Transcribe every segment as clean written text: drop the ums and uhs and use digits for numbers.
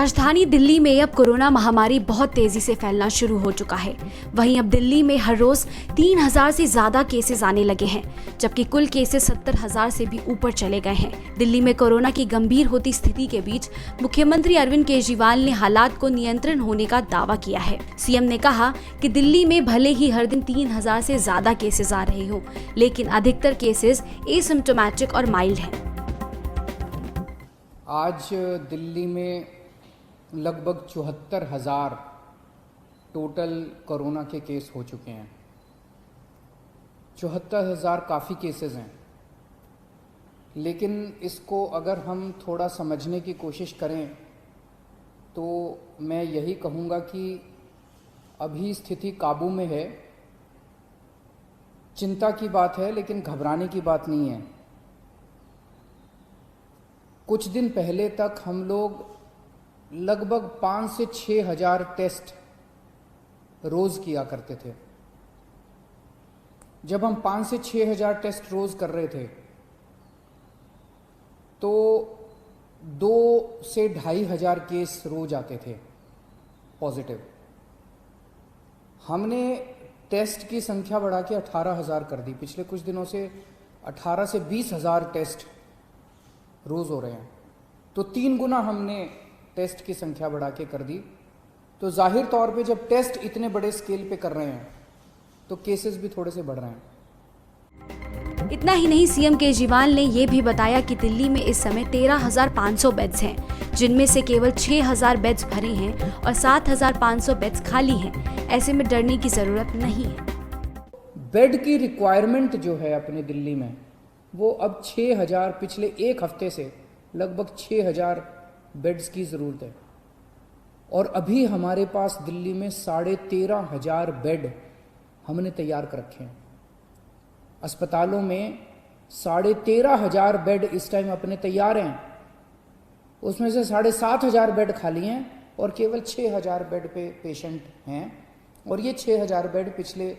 राजधानी दिल्ली में अब कोरोना महामारी बहुत तेजी से फैलना शुरू हो चुका है। वहीं अब दिल्ली में हर रोज 3000 से ज्यादा केसेस आने लगे हैं, जबकि कुल केसेस 70,000 से भी ऊपर चले गए हैं। दिल्ली में कोरोना की गंभीर होती स्थिति के बीच मुख्यमंत्री अरविंद केजरीवाल ने हालात को नियंत्रण होने का दावा किया है। सीएम ने कहा कि दिल्ली में भले ही हर दिन 3000 से ज्यादा केसेस आ रहे हो, लेकिन अधिकतर केसेस एसिम्प्टोमेटिक और माइल्ड हैं। आज दिल्ली में लगभग 74,000 टोटल कोरोना के केस हो चुके हैं। 74,000 काफ़ी केसेस हैं, लेकिन इसको अगर हम थोड़ा समझने की कोशिश करें तो मैं यही कहूँगा कि अभी स्थिति काबू में है। चिंता की बात है, लेकिन घबराने की बात नहीं है। कुछ दिन पहले तक हम लोग लगभग 5 से 6 हज़ार टेस्ट रोज़ किया करते थे। जब हम 5 से 6 हज़ार टेस्ट रोज़ कर रहे थे तो 2 से 2,500 केस रोज आते थे पॉजिटिव। हमने टेस्ट की संख्या बढ़ा के 18,000 कर दी। पिछले कुछ दिनों से 18 से 20,000 टेस्ट रोज़ हो रहे हैं, तो 3 गुना हमने टेस्ट की संख्या बढ़ा के कर दी। तो जाहिर तौर पे जब टेस्ट इतने बड़े स्केल पे कर रहे हैं तो केसेस भी थोड़े से बढ़ रहे हैं। इतना ही नहीं, सीएम केजरीवाल ने ये भी बताया कि दिल्ली में इस समय 13,500 बेड्स हैं, जिनमें से केवल 6,000 बेड्स भरे हैं और 7,500 बेड्स खाली हैं। ऐसे में डरने की जरूरत नहीं है। बेड की रिक्वायरमेंट जो है अपने दिल्ली में, वो अब 6,000, पिछले एक हफ्ते से लगभग 6,000 बेड्स की ज़रूरत है। और अभी हमारे पास दिल्ली में 13,500 बेड हमने तैयार कर रखे हैं। अस्पतालों में 13,500 बेड इस टाइम अपने तैयार हैं। उसमें से 7,500 बेड खाली हैं और केवल 6,000 बेड पे पेशेंट हैं। और ये 6,000 बेड पिछले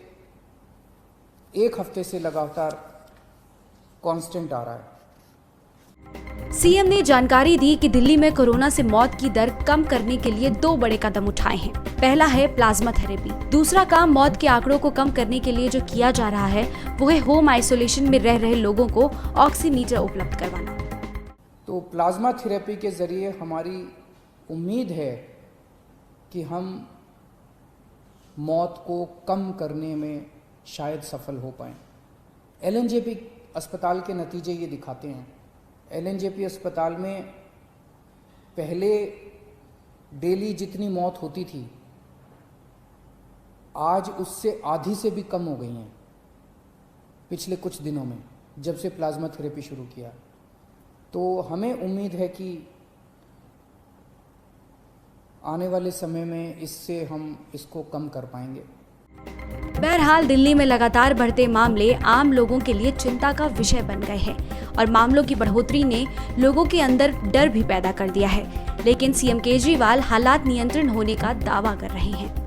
एक हफ्ते से लगातार कांस्टेंट आ रहा है। सीएम ने जानकारी दी कि दिल्ली में कोरोना से मौत की दर कम करने के लिए 2 बड़े कदम उठाए हैं। पहला है प्लाज्मा थेरेपी। दूसरा काम मौत के आंकड़ों को कम करने के लिए जो किया जा रहा है वो है होम आइसोलेशन में रह रहे लोगों को ऑक्सीमीटर उपलब्ध करवाना। तो प्लाज्मा थेरेपी के जरिए हमारी उम्मीद है कि हम मौत को कम करने में शायद सफल हो पाएं। एलएनजेपी अस्पताल के नतीजे ये दिखाते हैं। एलएनजेपी अस्पताल में पहले डेली जितनी मौत होती थी, आज उससे आधी से भी कम हो गई हैं पिछले कुछ दिनों में, जब से प्लाज्मा थेरेपी शुरू किया। तो हमें उम्मीद है कि आने वाले समय में इससे हम इसको कम कर पाएंगे। बहरहाल दिल्ली में लगातार बढ़ते मामले आम लोगों के लिए चिंता का विषय बन गए हैं और मामलों की बढ़ोतरी ने लोगों के अंदर डर भी पैदा कर दिया है। लेकिन सीएम केजरीवाल हालात नियंत्रण होने का दावा कर रहे हैं।